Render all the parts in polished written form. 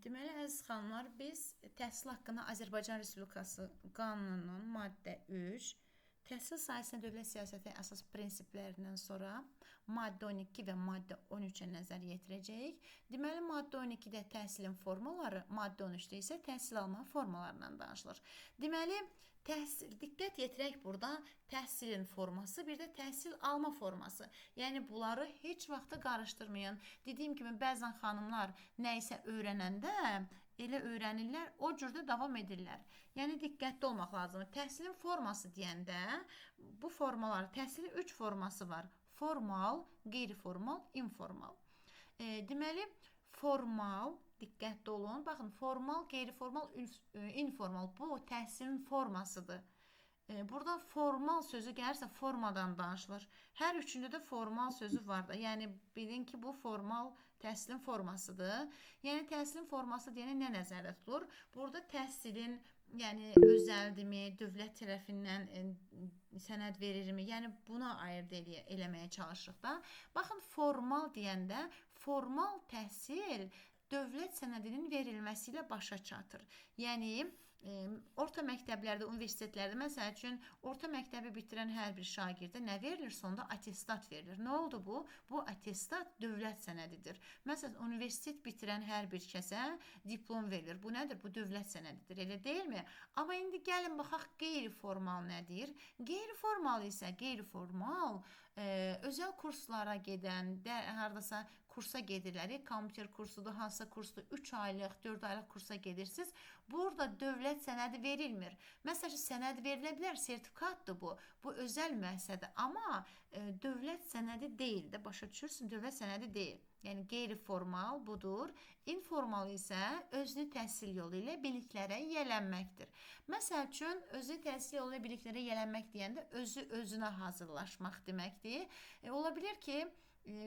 Deməli, əziz xanımlar, biz təhsil haqqında Azərbaycan Respublikası qanununun maddə 3, təhsil sahəsində dövlət siyasəti əsas prinsiplərindən sonra maddə 12 və maddə 13-ə nəzər yetirəcəyik. Deməli, maddə 12-də təhsilin formaları, maddə 13-də isə təhsil alma formalarından danışılır. Deməli, diqqət yetirək burada təhsilin forması, bir də təhsil alma forması. Yəni, bunları heç vaxt qarışdırmayın. Dediyim kimi, bəzən xanımlar nə isə öyrənəndə elə öyrənirlər, o cürdə davam edirlər. Yəni, diqqətli olmaq lazımdır. Təhsilin forması deyəndə, bu formalar, təhsilin 3 forması var. Formal, qeyri-formal, informal. Deməli, formal, diqqətli olun. Baxın, formal, qeyri-formal, informal. Bu təhsilin formasıdır. Burada formal sözü gəlirsə formadan danışılır. Hər üçündə də formal sözü var da. Yəni, bilin ki, bu formal təhsilin formasıdır. Yəni, təhsilin forması deyənə nə nəzərdə tutulur? Burada təhsilin, yəni, özəldimi, dövlət tərəfindən sənəd verirmi? Yəni, buna ayırd eləməyə çalışırıq da. Baxın, formal deyəndə, formal təhsil dövlət sənədinin verilməsi ilə başa çatır. Yəni, orta məktəblərdə, universitetlərdə, məsəl üçün, orta məktəbi bitirən hər bir şagirdə nə verilir? Sonda attestat verilir. Nə oldu bu? Bu attestat dövlət sənədidir. Məsələn, universitet bitirən hər bir kəsə diplom verilir. Bu nədir? Bu dövlət sənədidir. Elə deyilmi? Amma indi gəlin baxaq, qeyri-formal nədir? Qeyri-formal isə, qeyri-formal özəl kurslara gedən, haradasa kursa gedirlər, kompüter kursudur, hansısa kursdur, 3 aylıq, 4 aylıq kursa gedirsiniz. Burada dövlət sənədi verilmir. Məsələn, sənəd verilə bilər, sertifikatdır bu. Bu özəl müəssisədir, amma dövlət sənədi deyil də, başa düşürsün, dövlət sənədi deyil. Yəni, qeyri-formal budur. İnformal isə özünü təhsil yolu ilə biliklərə yiyələnməkdir. Məsəl üçün, özünü təhsil yolu ilə biliklərə yiyələnmək deyəndə özünə hazırlaşmaq deməkdir. Ola bilər ki,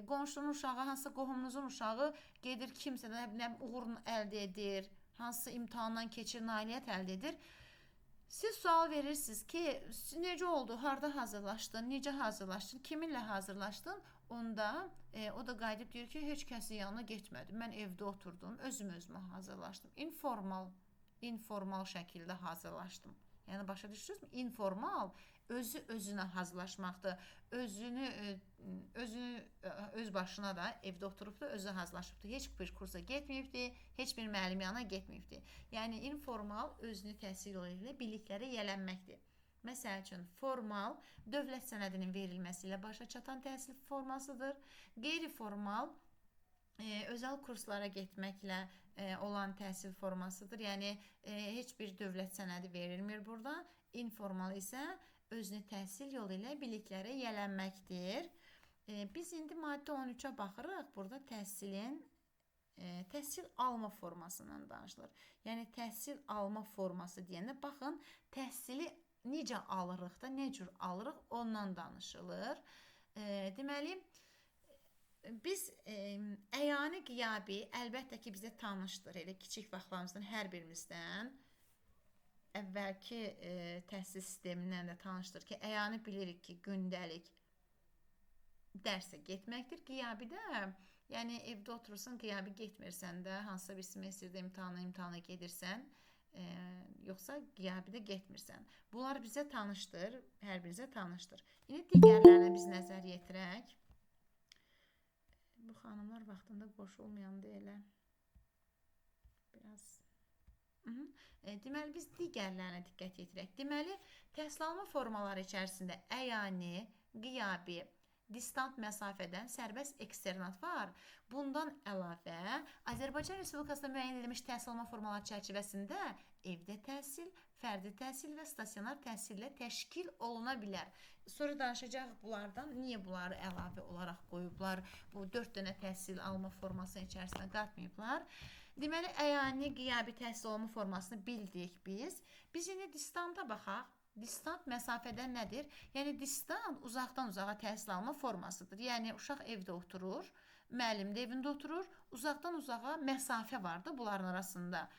qonşunun uşağı, hansısa qohumunuzun uşağı gedir, kimsə də uğurunu əldə edir, hansısa imtahandan keçir, nailiyyət əldə edir. Siz sual verirsiniz ki, necə oldu, harada hazırlaşdın, necə hazırlaşdın, kiminlə hazırlaşdın? Onda o da qayıdıb deyir ki, heç kəsin yanına getmədim, mən evdə oturdum, özümə hazırlaşdım. İnformal şəkildə hazırlaşdım. Yəni, başa düşürsünüzmü? İnformal özünə hazırlaşmaqdır. Öz başına da evdə oturub da özü hazırlaşıbdır. Heç bir kursa getməyibdir, heç bir müəllim yanına getməyibdir. Yəni, informal özünü təhsil yolu ilə biliklərə yiyələnməkdir. Məsəl üçün, formal dövlət sənədinin verilməsi ilə başa çatan təhsil formasıdır. Qeyri-formal özəl kurslara getməklə olan təhsil formasıdır. Yəni, heç bir dövlət sənədi verilmir burada. İnformal isə özünü təhsil yolu ilə biliklərə yiyələnməkdir. Biz indi maddə 13-ə baxırıq. Burada təhsil alma formasından danışılır. Yəni, təhsil alma forması deyəndə, baxın, təhsili necə alırıq da, nə cür alırıq, ondan danışılır. Deməli, biz əyani qiyabi əlbəttə ki, bizə tanışdır. Elə kiçik vaxtlarımızdan hər birimizdən əvvəlki təhsil sistemindən də tanışdır ki, əyani bilirik ki, gündəlik dərsə getməkdir. Qiyabi də, yəni evdə oturursan, qiyabi getmirsən də, hansısa bir semestrdə imtihana gedirsən, yoxsa qiyabi də getmirsən. Bunlar bizə tanışdır, hər birizə tanışdır. İndi digərlərinə biz nəzər yetirək. Bu xanımlar vaxtında qoşulmayandı elə. Biraz... Deməli, biz digərlərinə diqqət yetirək. Deməli, təhsil alma formaları içərisində əyani, qiyabi, distant məsafədən sərbəst eksternat var. Bundan əlavə, Azərbaycan Respublikasında müəyyən edilmiş təhsil alma formaları çərçivəsində evdə təhsil, fərdi təhsil və stasionar təhsillə təşkil oluna bilər. Sonra danışacaq bunlardan, niyə bunları əlavə olaraq qoyublar, bu 4 dənə təhsil alma formasının içərisində qatmayıblar. Deməli, əyani, qiyabi təhsil alma formasını bildik biz. Biz indi distanta baxaq. Distant məsafədən nədir? Yəni, distant uzaqdan uzağa təhsil alma formasıdır. Yəni, uşaq evdə oturur, müəllim də evində oturur, uzaqdan uzağa məsafə var da bunların arasında.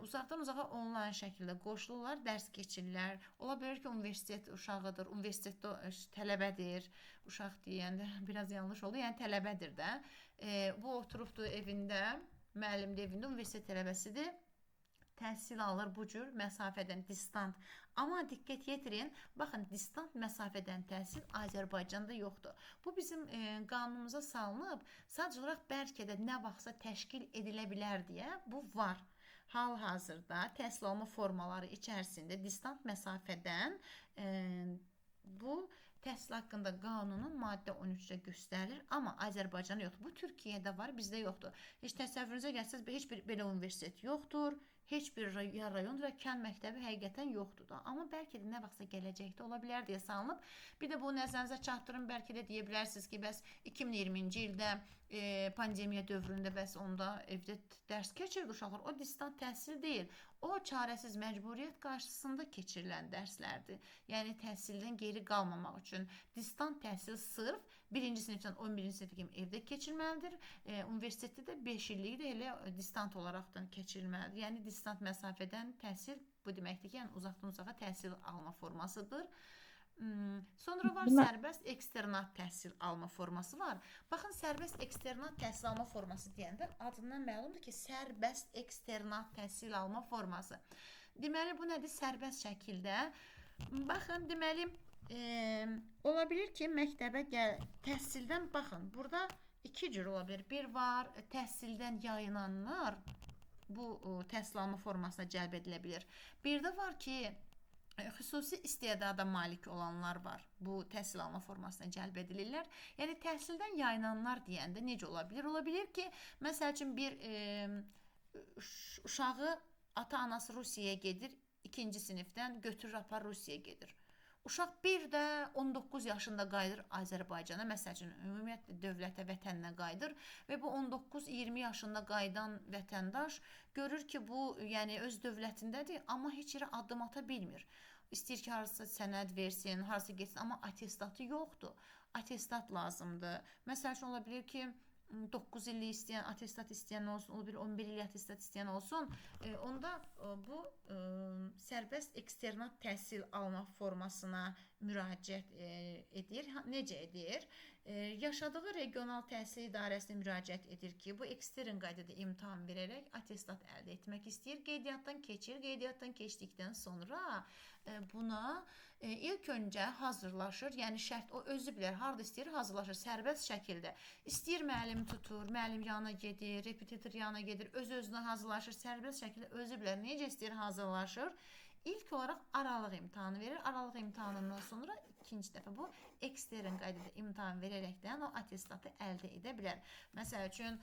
Uzaqdan uzağa onlayn şəkildə qoşulurlar, dərs keçirlər. Ola bilər ki, universitet uşağıdır, universitetdə tələbədir. Uşaq deyəndə biraz yanlış oldu, yəni tələbədir də. Bu oturubdur evində, müəllim də evində universitet tələbəsidir. Təhsil alır bu cür məsafədən, distant. Amma diqqət yetirin, baxın, distant məsafədən təhsil Azərbaycanda yoxdur. Bu bizim qanunumuza salınıb, sadəcə olaraq bəlkə də nə vaxtsa təşkil edilə bilər deyə bu var. Hal-hazırda təhsil alma formaları içərisində distant məsafədən bu təhsil haqqında qanunun maddə 13-də göstərilir, amma Azərbaycanda yoxdur. Bu Türkiyədə var, bizdə yoxdur. Heç təsəvvürünüzə gəlsəz, heç bir belə universitet yoxdur. Heç bir rayon və kənd məktəbi həqiqətən yoxdur da. Amma bəlkə də nə vaxtsa gələcəkdə ola bilər deyə salınıb. Bir də bu nəzərinizə çatdırın. Bəlkə də deyə bilərsiniz ki, bəs 2020-ci ildə pandemiya dövründə bəs onda evdə dərs keçirdi uşaqlar. O distant təhsil deyil. O çarəsiz məcburiyyət qarşısında keçirilən dərslərdir. Yəni təhsildən geri qalmamaq üçün distant təhsil sırf 1-ci sinifdən 11-ci sinifə kimi evdə keçirilməlidir. Universitetdə də 5 illik də elə distant olaraqdan keçirilməlidir. Yəni distant məsafədən təhsil bu deməkdir ki, yəni uzaqdan uzağa təhsil alma formasıdır. Sonra var sərbəst eksternat təhsil alma forması var. Baxın, sərbəst eksternat təhsil alma forması deyəndə adından məlumdur ki, sərbəst eksternat təhsil alma forması. Deməli, bu nədir? Sərbəst şəkildə. Baxın, deməli, ola bilir ki, məktəbə təhsildən, baxın, burada iki cür ola bilir. Bir var, təhsildən yayınanlar bu təhsil alma formasına cəlb edilə bilir. Bir də var ki, xüsusi istedada malik olanlar var. Bu təhsil alma formasına cəlb edilirlər. Yəni təhsildən yayınanlar deyəndə necə ola bilər? Ola bilər ki, məsəl üçün bir uşağı ata-anası Rusiyaya gedir, 2-ci sinifdən götürür apar Rusiyaya gedir. Uşaq bir də 19 yaşında qayıdır Azərbaycana, məsəl üçün ümumiyyətlə dövlətə, vətəninə qayıdır və bu 19-20 yaşında qayıdan vətəndaş görür ki, bu yəni öz dövlətindədir, amma heç yerə addım ata bilmir. İstəyir ki, harasa sənəd versin, harasa getsin, amma atestatı yoxdur. Atestat lazımdır. Məsəl üçün ola bilər ki, 9 illik istəyən, atestat istəyən olsun, ola bilər 11 illik atestat istəyən olsun. Onda bu sərbəst eksternat təhsil alma formasına müraciət edir. Necə edir? Yaşadığı regional təhsil idarəsinə müraciət edir ki, bu ekstern qaydada imtahan verərək atestat əldə etmək istəyir. Qeydiyyatdan keçir. Qeydiyyatdan keçdikdən sonra buna ilk öncə hazırlaşır. Yəni şərt o özü bilər, harda istəyir hazırlaşır, sərbəst şəkildə. İstəyir müəllim tutur, müəllim yanına gedir, repetitor yanına gedir, öz-özünə hazırlaşır, sərbəst şəkildə özü bilər, necə istəyir hazırlaşır. İlk olaraq aralıq imtahanı verir. Aralıq imtahanından sonra ikinci dəfə bu ekstern qaydada imtahan verərəkdən o atestatı əldə edə bilər. Məsəl üçün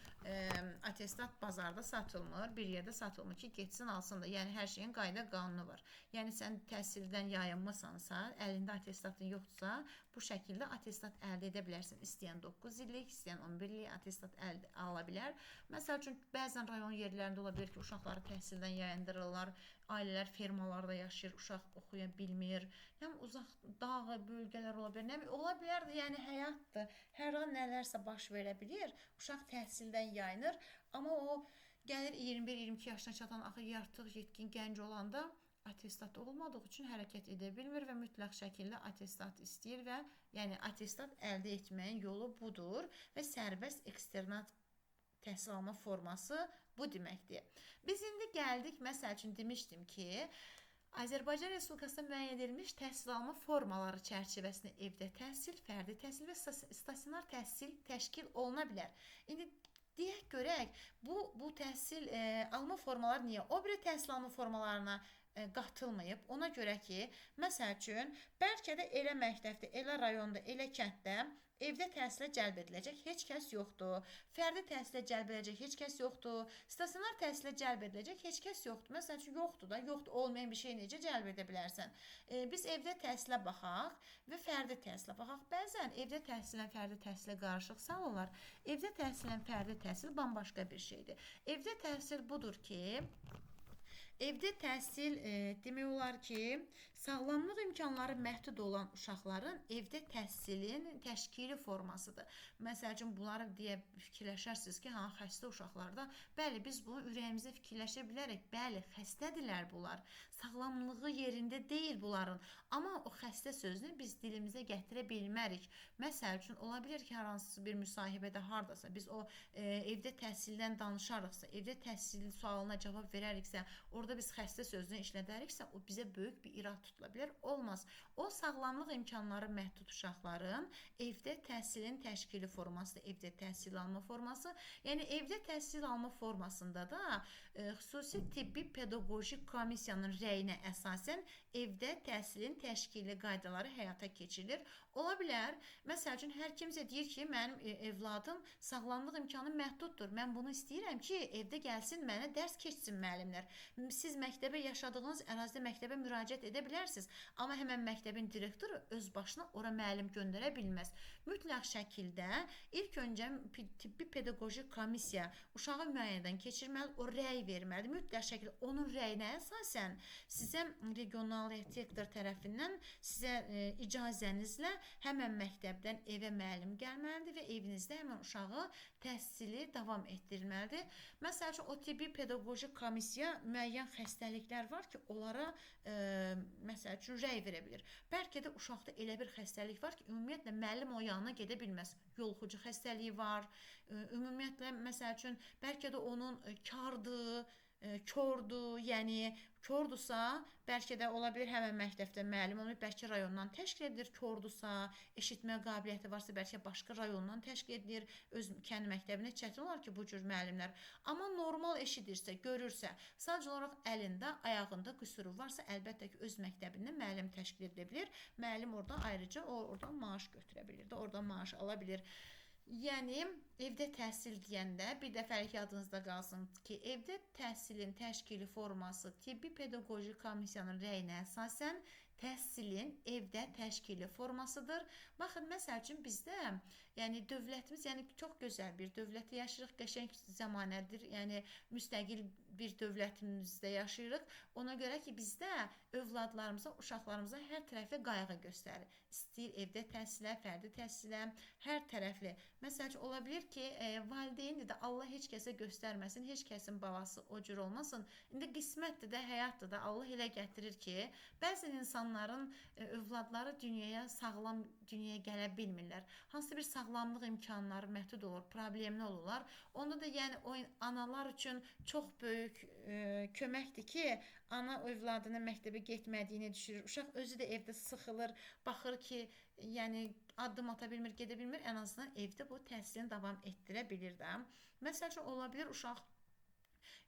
atestat bazarda satılmır, bir yerdə satılmır ki, getsin alsın da. Yəni hər şeyin qayda qanunu var. Yəni sən təhsildən yayınmısansa, əlində atestatın yoxdursa, bu şəkildə atestat əldə edə bilərsən. İstəyən 9 illik, istəyən 11 illik atestat əldə ala bilər. Məsəl üçün bəzən rayon yerlərində ola bilər ki, uşaqları təhsildən yayındırırlar. Ailələr fermalarda yaşayır, uşaq oxuya bilmir. Yəni uzaq dağ bölgələr ola bilər. Nə ola bilər də, yəni həyatdır. Hər an nələrsə baş verə bilir. Uşaq təhsildən yayınır, amma o gəlir 21-22 yaşına çatan axı artıq yetkin gənc olanda atestat olmadığı üçün hərəkət edə bilmir və mütləq şəkildə atestat istəyir və yəni atestat əldə etməyin yolu budur və sərbəst eksternat təhsil alma forması bu deməkdir. Biz indi gəldik, məsəl üçün demişdim ki, Azərbaycan Respublikasında müəyyən edilmiş təhsil alma formaları çərçivəsində evdə təhsil, fərdi təhsil və stasionar təhsil təşkil oluna bilər. İndi deyək görək, bu təhsil alma formaları niyə o biri təhsil alma formalarına qatılmayıb? Ona görə ki, məsəl üçün, bəlkə də elə məktəbdə, elə rayonda, elə kənddə evdə təhsilə cəlb ediləcək heç kəs yoxdur. Fərdi təhsilə cəlb ediləcək heç kəs yoxdur. Stasionar təhsilə cəlb ediləcək heç kəs yoxdur. Məsəl üçün, yoxdur da, yoxdur, olmayan bir şey necə cəlb edə bilərsən? Biz evdə təhsilə baxaq və fərdi təhsilə baxaq. Bəzən evdə təhsillə fərdi təhsilə qarışıq salırlar. Evdə təhsillə fərdi təhsil bambaşqa bir şeydir. Evdə təhsil budur ki, Evdə təhsil demək olar ki, sağlamlıq imkanları məhdud olan uşaqların evdə təhsilin təşkili formasıdır. Məsəl üçün bunları deyə fikirləşərsiniz ki, ha, xəstə uşaqlarda, bəli, biz bunu ürəyimizdə fikirləşə bilərik. Bəli, xəstədirlər bunlar. Sağlamlığı yerində deyil bunların. Amma o xəstə sözünü biz dilimizə gətirə bilmərik. Məsəl üçün ola bilər ki, hər hansı bir müsahibədə hardasa biz o evdə təhsildən danışarıqsa, evdə təhsil sualına cavab verəriksə, orada biz xəstə sözünü işlədəriksə, o bizə böyük bir irad tutula bilər. Olmaz. O sağlamlıq imkanları məhdud uşaqların evdə təhsilin təşkili formasıdır. Evdə təhsil alma forması. Yəni evdə təhsil alma formasında da xüsusi tibbi pedaqoji komissiyanın rəyinə əsasən evdə təhsilin təşkili qaydaları həyata keçirilir. Ola bilər, məsəl üçün hər kimsə deyir ki, mənim evladım sağlamlıq imkanı məhduddur. Mən bunu istəyirəm ki, evdə gəlsin, mənə dərs keçsin müəllimlər. Siz məktəbə yaşadığınız ərazidə məktəbə müraciət edə bilərsiniz, amma həmən məktəbin direktoru öz başına ora müəllim göndərə bilməz. Mütləq şəkildə ilk öncə tibbi pedaqoji komissiya uşağı müəyyənədən keçirməli, o rəy verməlidir. Mütləq şəkildə onun rəyinə əsasən sizə regional direktor tərəfindən sizə icazənizlə həmən məktəbdən evə müəllim gəlməlidir və evinizdə həmən uşağı təhsili davam etdirilməlidir. Məsəl üçün, o tibbi pedaqoji komissiya müəyyən xəstəliklər var ki, onlara məsəl üçün rəy verə bilir. Bəlkə də uşaqda elə bir xəstəlik var ki, ümumiyyətlə müəllim o yanına gedə bilməz. Yoluxucu xəstəliyi var. Ümumiyyətlə, məsəl üçün, bəlkə də onun kardır, kordur, yəni kordursa, bəlkə də ola bilər həmən məktəbdə müəllim olmayıb, bəlkə rayondan təşkil edilir, kordursa, eşitmə qabiliyyəti varsa, bəlkə başqa rayondan təşkil edilir, öz kəndi məktəbinə çətin olar ki, bu cür müəllimlər. Amma normal eşidirsə, görürsə, sadəcə olaraq əlində, ayağında qüsuru varsa, əlbəttə ki, öz məktəbində müəllim təşkil edilə bilir. Müəllim orada ayrıca oradan maaş götürə bilir də, oradan maaş ala bilir. Yəni, evdə təhsil deyəndə bir dəfəlik yadınızda qalsın ki, evdə təhsilin təşkili forması tibbi pedaqoji komissiyanın rəyinə əsasən təhsilin evdə təşkili formasıdır. Baxın, məsəl üçün bizdə, yəni dövlətimiz, yəni çox gözəl bir dövlətdə yaşayırıq, qəşəng zəmanədir, yəni müstəqil bir dövlətimizdə yaşayırıq. Ona görə ki, bizdə övladlarımıza, uşaqlarımıza hər tərəfli qayğı göstərir. İstəyir evdə təhsilə, fərdi təhsilə, hər tərəfli. Məsəl üçün, ola bilər ki, valideyndir də Allah heç kəsə göstərməsin, heç kəsin balası o cür olmasın. İndi qismətdir də, həyatdır da, Allah elə gətirir ki, bəzi insanların övladları dünyaya, sağlam dünyaya gələ bilmirlər. Hansı bir sağlamlıq imkanları məhdud olur, problemli olurlar. Onda da yəni o analar üçün çox böyük köməkdir ki, ana övladının məktəbə getmədiyini düşürür. Uşaq özü də evdə sıxılır, baxır ki, yəni addım ata bilmir, gedə bilmir. Ən azından evdə bu təhsilini davam etdirə bilir də. Məsəl üçün, ola bilər uşaq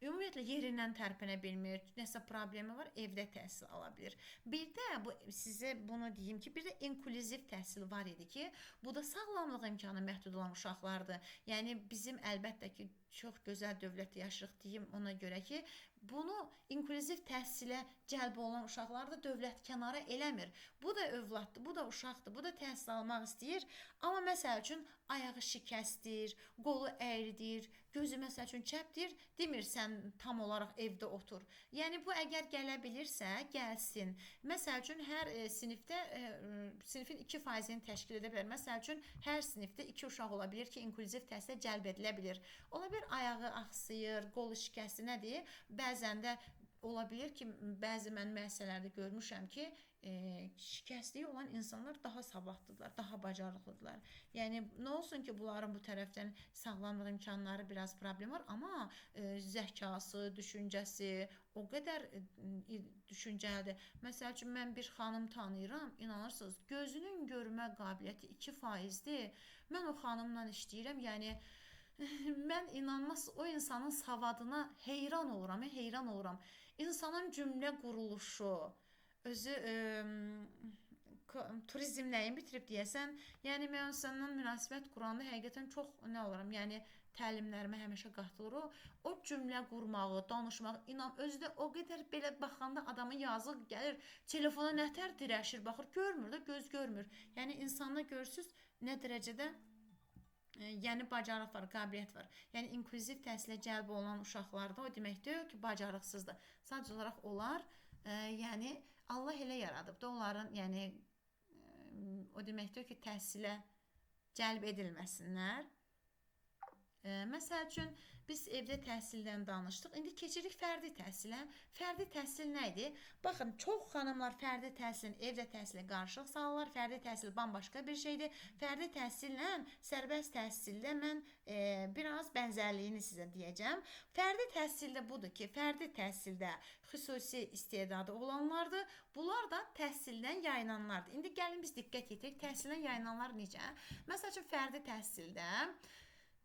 ümumiyyətlə yerindən tərpənə bilmir, nəsə problemi var, evdə təhsil ala bilir. Bir də sizə bunu deyim ki, bir də inklüziv təhsil var idi ki, bu da sağlamlıq imkanı məhdud olan uşaqlardır. Yəni bizim əlbəttə ki, çox gözəl dövlətdə yaşayırıq deyim ona görə ki, bunu inklüziv təhsilə cəlb olan uşaqlar da dövlət kənara eləmir. Bu da övladdır, bu da uşaqdır, bu da təhsil almaq istəyir. Amma məsəl üçün ayağı şikəstdir, qolu əyridir, gözü məsəl üçün çəpdir, demir sən tam olaraq evdə otur. Yəni bu əgər gələ bilirsə, gəlsin. Məsəl üçün hər sinifdə sinifin 2%-ni təşkil edə bilər. Məsəl üçün hər sinifdə 2 uşaq ola bilər ki, inklüziv təhsilə cəlb edilə bilir. Ola bilər ayağı axsıyır, qolu şikəsti nədir? Bəzən də ola bilər ki, bəzi mən müəssisələrdə görmüşəm ki, şikəstliyi olan insanlar daha savadlıdırlar, daha bacarıqlıdırlar. Yəni, nə olsun ki, bunların bu tərəfdən sağlamlıq imkanları biraz problem var, amma zəkası, düşüncəsi o qədər düşüncəlidir. Məsəl üçün, mən bir xanım tanıyıram, inanırsınız, gözünün görmə qabiliyyəti 2%-dir. Mən o xanımla işləyirəm, yəni, mən inanmaz o insanın savadına heyran oluram. İnsanın cümlə quruluşu, özü turizm nəyin bitirib deyəsən, yəni mən insanla münasibət quranda həqiqətən çox nə oluram, yəni təlimlərimə həmişə qatılır. O cümlə qurmağı, danışmağı, inan özü də o qədər belə baxanda adamın yazıq gəlir, telefona nətər dirəşir, baxır, görmür də, göz görmür. Yəni insanla görürsüz nə dərəcədə Yəni bacarıq var, qabiliyyət var. Yəni inklüziv təhsilə cəlb olunan uşaqlarda o demək deyil ki, bacarıqsızdır. Sadəcə olaraq onlar yəni Allah elə yaradıb da onların yəni o demək deyil ki, təhsilə cəlb edilməsinlər. Məsəl üçün biz evdə təhsildən danışdıq. İndi keçirik fərdi təhsilə. Fərdi təhsil nə idi? Baxın, çox xanımlar fərdi təhsilin evdə təhsilə qarışıq salırlar. Fərdi təhsil bambaşqa bir şeydir. Fərdi təhsillə sərbəst təhsildə mən biraz bənzərliyini sizə deyəcəm. Fərdi təhsildə budur ki, fərdi təhsildə xüsusi istedadı olanlardır. Bunlar da təhsildən yayınanlardır. İndi gəlin biz diqqət yetirək. Təhsildən yayınanlar necə? Məsəl üçün fərdi təhsildə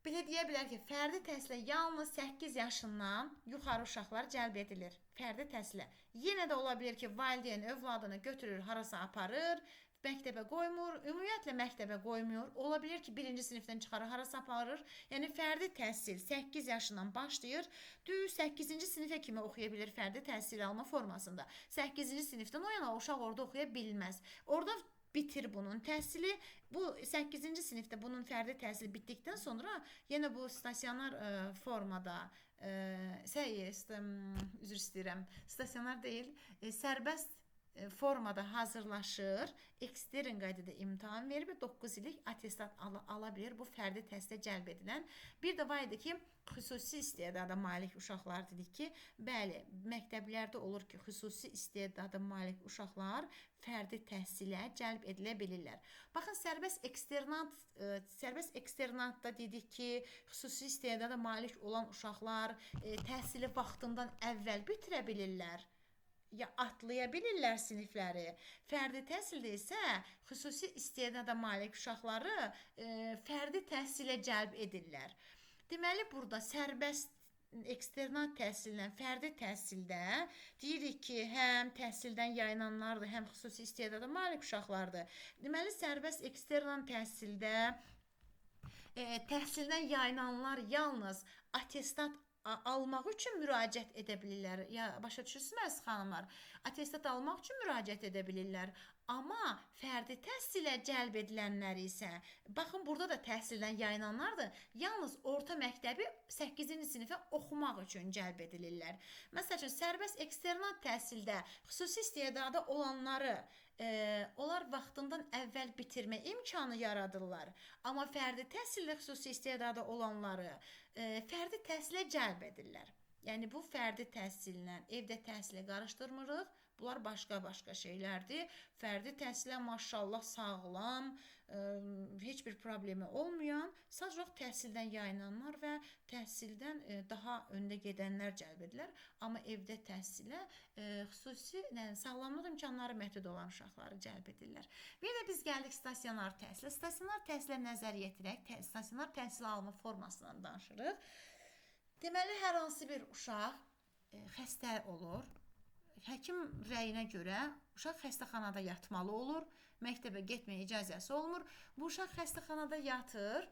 belə deyə bilər ki, fərdi təhsilə yalnız 8 yaşından yuxarı uşaqlar cəlb edilir. Fərdi təhsilə. Yenə də ola bilər ki, valideyn övladını götürür, harasa aparır, məktəbə qoymur, ümumiyyətlə məktəbə qoymur. Ola bilər ki, 1-ci sinifdən çıxarır, harasa aparır. Yəni fərdi təhsil 8 yaşından başlayır, düz 8-ci sinifə kimi oxuya bilir fərdi təhsil alma formasında. 8-ci sinifdən o yana uşaq orada oxuya bilməz. Orada bitir bunun təhsili. Bu 8-ci sinifdə bunun fərdi təhsili bitdikdən sonra yenə bu stasionar formada üzr istəyirəm, stasionar deyil, sərbəst formada hazırlaşır, ekstern qaydada imtahan verir və 9 illik attestat ala bilir bu fərdi təhsilə cəlb edilən. Bir də var idi ki, xüsusi istedada malik uşaqlar dedik ki, bəli, məktəblərdə olur ki, xüsusi istedada malik uşaqlar fərdi təhsilə cəlb edilə bilirlər. Baxın, sərbəst eksternatda dedik ki, xüsusi istedada malik olan uşaqlar təhsili vaxtından əvvəl bitirə bilirlər. Ya atlaya bilirlər sinifləri. Fərdi təhsildə isə xüsusi istedada malik uşaqları fərdi təhsilə cəlb edirlər. Deməli, burada sərbəst eksternat təhsillə fərdi təhsildə deyirik ki, həm təhsildən yayınanlardır, həm xüsusi istedada malik uşaqlardır. Deməli, sərbəst eksternat təhsildə təhsildən yayınanlar yalnız attestat almaq üçün müraciət edə bilirlər. Ya başa düşürsünüz xanımlar? Attestat almaq üçün müraciət edə bilirlər. Amma fərdi təhsilə cəlb edilənlər isə, baxın, burada da təhsildən yayınanlardır, yalnız orta məktəbi 8-ci sinifə oxumaq üçün cəlb edilirlər. Məsəl üçün, sərbəst eksternat təhsildə xüsusi istedadı olanları onlar vaxtından əvvəl bitirmə imkanı yaradırlar. Amma fərdi təhsildə xüsusi istedadı olanları fərdi təhsilə cəlb edirlər. Yəni, bu fərdi təhsillə evdə təhsilə qarışdırmırıq. Bunlar başqa-başqa şeylərdir. Fərdi təhsilə maşallah sağlam, heç bir problemi olmayan, sadəcə təhsildən yayınanlar və təhsildən daha öndə gedənlər cəlb edilir. Amma evdə təhsilə xüsusi sağlamlıq imkanları məhdud olan uşaqları cəlb edirlər. Bir də biz gəldik stasionar təhsilə. Stasionar təhsilə nəzər yetirək, stasionar təhsil alma formasından danışırıq. Deməli, hər hansı bir uşaq xəstə olur. Həkim rəyinə görə uşaq xəstəxanada yatmalı olur, məktəbə getməyə icazəsi olmur. Bu uşaq xəstəxanada yatır.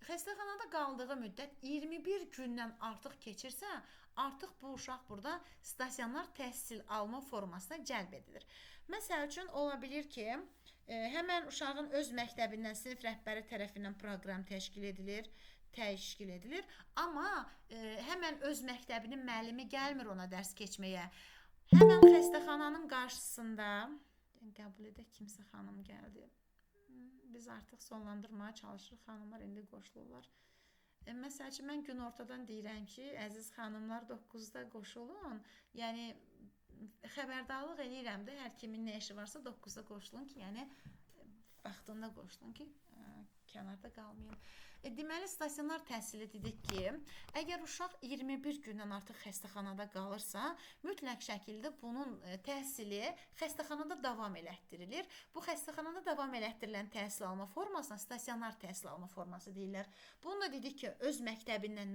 Xəstəxanada qaldığı müddət 21 gündən artıq keçirsə, artıq bu uşaq burada stasionar təhsil alma formasına cəlb edilir. Məsəl üçün, ola bilir ki, həmən uşağın öz məktəbindən sinif rəhbəri tərəfindən proqram təşkil edilir, amma həmən öz məktəbinin müəllimi gəlmir ona dərs keçməyə. Həmən xəstəxananın qarşısında, qəbul edək, kimsə xanım gəldi. Biz artıq sonlandırmaya çalışırıq, xanımlar indi qoşulurlar. Məsəl üçün, mən gün ortadan deyirəm ki, əziz xanımlar 9-da qoşulun. Yəni, xəbərdarlıq eləyirəm də, hər kimin nə işi varsa 9-da qoşulun ki, yəni, vaxtında qoşulun ki, kənarda qalmayın. Deməli, stasionar təhsili dedik ki, əgər uşaq 21 gündən artıq xəstəxanada qalırsa, mütləq şəkildə bunun təhsili xəstəxanada davam elətdirilir. Bu xəstəxanada davam elətdirilən təhsil alma formasına stasionar təhsil alma forması deyirlər. Bunu da dedik ki, öz məktəbindən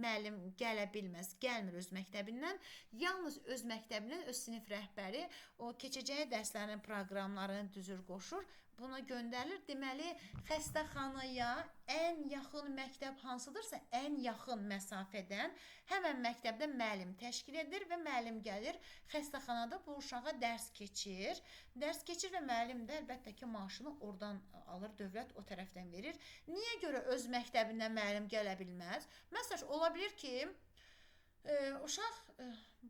müəllim gələ bilməz, gəlmir öz məktəbindən. Yalnız öz məktəbindən öz sinif rəhbəri o keçəcəyi dərslərin proqramlarını düzür qoşur. buna göndərilir. Deməli, xəstəxanaya ən yaxın məktəb hansıdırsa, ən yaxın məsafədən həmən məktəbdə müəllim təşkil edilir və müəllim gəlir xəstəxanada bu uşağa dərs keçir. Dərs keçir və müəllim də əlbəttə ki, maaşını oradan alır, dövlət o tərəfdən verir. Niyə görə öz məktəbindən müəllim gələ bilməz? Məsələn, ola bilər ki, uşaq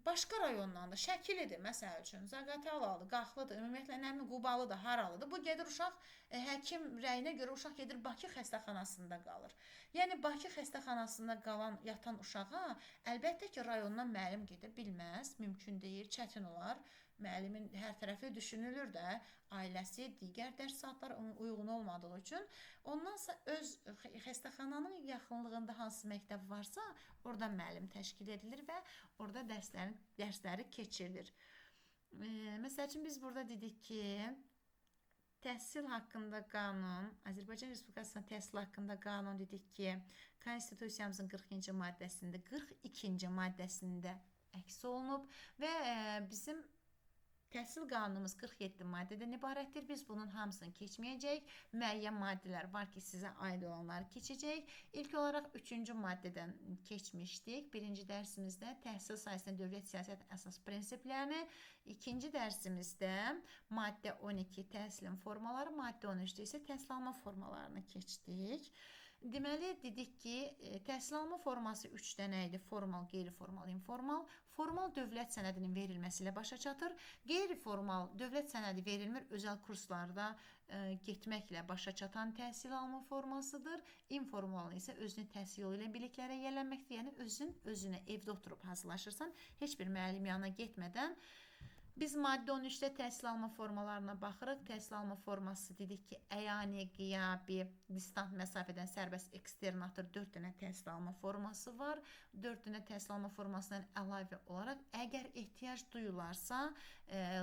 başqa rayondandır, Şəkilidir, məsəl üçün, Zaqatalalıdır, Qaxlıdır, ümumiyyətlə nə bilim Qubalıdır, haralıdır. Bu gedir uşaq həkim rəyinə görə uşaq gedir Bakı xəstəxanasında qalır. Yəni Bakı xəstəxanasında qalan yatan uşağa əlbəttə ki, rayondan müəllim gedə bilməz, mümkün deyil, çətin olar. Müəllimin hər tərəfli düşünülür də, ailəsi, digər dərs saatları ona uyğun olmadığı üçün. Ondansa öz xəstəxananın yaxınlığında hansı məktəb varsa, orada müəllim təşkil edilir və orada dərsləri keçirilir. Məsəl üçün biz burada dedik ki, təhsil haqqında qanun, Azərbaycan Respublikasının təhsil haqqında qanun dedik ki, Konstitusiyamızın 40-cı maddəsində, 42-ci maddəsində əks olunub və bizim təhsil qanunumuz 47 maddədən ibarətdir. Biz bunun hamısını keçməyəcəyik. Müəyyən maddələr var ki, sizə aid olanları keçəcək. İlk olaraq 3-cü maddədən keçmişdik. Birinci dərsimizdə təhsil sahəsində dövlət siyasət əsas prinsiplərini, ikinci dərsimizdə maddə 12 təhsilin formaları, maddə 13-də isə təhsil alma formalarını keçdik. Deməli, dedik ki, təhsil alma forması 3 dənə idi. Formal, qeyri-formal, informal. Formal dövlət sənədinin verilməsi ilə başa çatır. Qeyri-formal dövlət sənədi verilmir. Özəl kurslarda getməklə başa çatan təhsil alma formasıdır. İnformal isə özünü təhsil yolu ilə biliklərə yiyələnməkdir. Yəni, özünə evdə oturub hazırlaşırsan, heç bir müəllim yanına getmədən. Biz maddə 13-də təhsil alma formalarına baxırıq. Təhsil alma forması dedik ki, əyani, qiyabi, distant məsafədən sərbəst eksternator 4 dənə təhsil alma forması var. 4 dənə təhsil alma formasından əlavə olaraq, əgər ehtiyac duyularsa,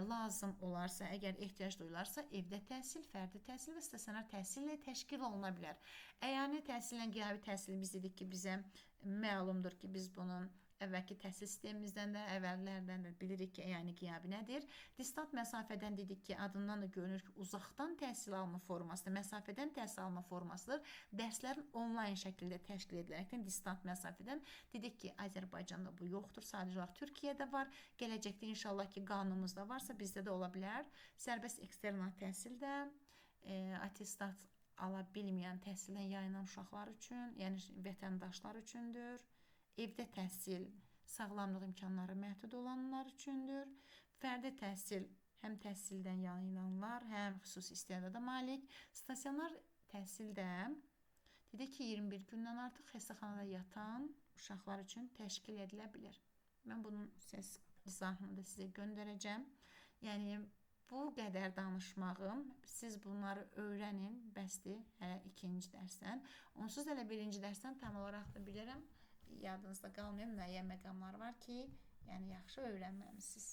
lazım olarsa, əgər ehtiyac duyularsa, evdə təhsil, fərdi təhsil və stasionar təhsillə təşkil oluna bilər. Əyani təhsillə qiyabi təhsil biz dedik ki, bizə məlumdur ki, biz bunun əvvəlki təhsil sistemimizdən də, əvvəllərdən də bilirik ki, yəni qiyabi nədir? Distant məsafədən dedik ki, adından da görünür ki, uzaqdan təhsil alma formasıdır, məsafədən təhsil alma formasıdır. Dərslərin onlayn şəkildə təşkil edilərəkdən distant məsafədən dedik ki, Azərbaycanda bu yoxdur, sadəcə olaraq Türkiyədə var. Gələcəkdə inşallah ki, qanunumuzda varsa, bizdə də ola bilər. Sərbəst eksternal təhsildə attestat ala bilməyən təhsildən yayınan uşaqlar üçün, yəni vətəndaşlar üçündür. Evdə təhsil, sağlamlıq imkanları məhdud olanlar üçündür. Fərdi təhsil, həm təhsildən yayınanlar, həm xüsusi istedada malik. Stasionar təhsil də dedik ki, 21 gündən artıq xəstəxanada yatan uşaqlar üçün təşkil edilə bilər. Mən bunun səs izahını da sizə göndərəcəm. Yəni, bu qədər danışmağım, siz bunları öyrənin, bəsdir, hələ ikinci dərsdən. Onsuz hələ birinci dərsdən tam olaraq da bilirəm. Yadınızda qalmayan müəyyən məqamlar var ki, yəni yaxşı öyrənməmisiniz.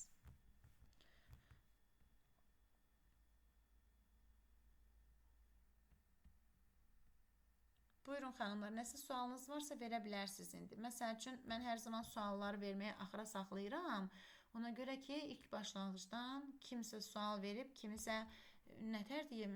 Buyurun xanımlar, nəsə sualınız varsa verə bilərsiniz indi. Məsəl üçün, mən hər zaman sualları verməyə axıra saxlayıram. Ona görə ki, ilk başlanğıcdan kimsə sual verib, kimisə nətər deyim,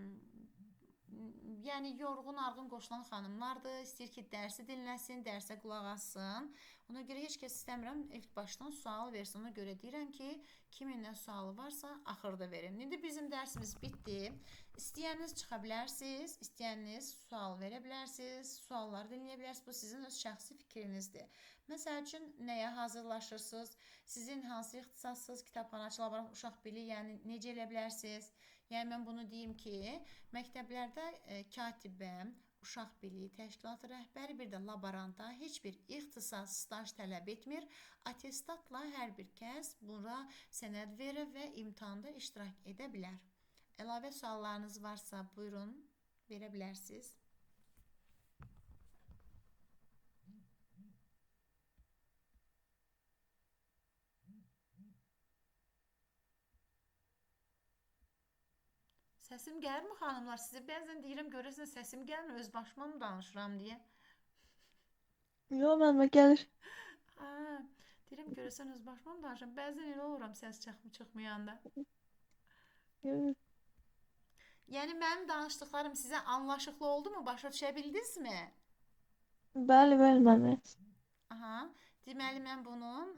yəni yorğun, arğın qoşulan xanımlardır, istəyir ki, dərsi dinləsin, dərsə qulaq assın. Ona görə heç kəs istəmirəm, ilk başdan sual versin. Ona görə deyirəm ki, kimin nə sualı varsa, axırda verin. İndi bizim dərsimiz bitdi. İstəyəniz çıxa bilərsiniz, istəyəniz sual verə bilərsiniz, sualları dinləyə bilərsiniz. Bu sizin öz şəxsi fikrinizdir. Məsəl üçün, nəyə hazırlaşırsınız? Sizin hansı ixtisassız kitabxanaçılar, uşaq bilir, yəni necə elə bilərsiniz? Yəni, mən bunu deyim ki, məktəblərdə katibə, uşaq biliyi təşkilatı rəhbəri, bir də laboranta heç bir ixtisas, staj tələb etmir. Atestatla hər bir kəs buna sənəd verir və imtahanda iştirak edə bilər. Əlavə suallarınız varsa, buyurun, verə bilərsiniz. Səsim gəlmir xanımlar? Sizə bəzən deyirəm, görəsən səsim gəlmir, öz başıma mı danışıram deyə. Yox, mənimə gəlir. Deyirəm, görəsən öz başıma mı danışıram? Bəzən elə oluram səs çıxmayanda. Yox. Yəni mənim danışdıqlarım sizə anlaşıqlı oldumu? Başa düşə bildinizmi? Bəli, bəli müəllimə. Aha. Deməli mən bunun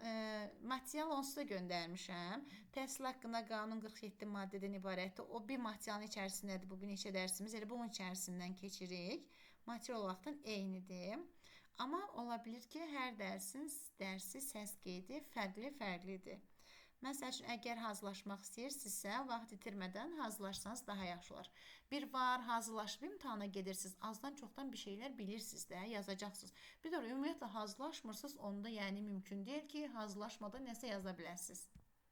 material onsuz da göndərmişəm. Təhsil haqqında qanun 47 maddədən ibarətdir. O bir materialın içərisindədir. Bu bir neçə dərsimiz. Elə bunun içərisindən keçirik. Material olaraqdan eynidir. Amma ola bilər ki, hər dərsi səs qeydi fərqli-fərqlidir. Məsəl üçün, əgər hazırlaşmaq istəyirsinizsə, vaxt itirmədən hazırlaşsanız daha yaxşı olar. Bir var, hazırlaşıb imtahana gedirsiniz, azdan çoxdan bir şeylər bilirsiniz də, yazacaqsınız. Bir də ümumiyyətlə hazırlaşmırsınız, onda yəni mümkün deyil ki, hazırlaşmadan nəsə yaza biləsiniz.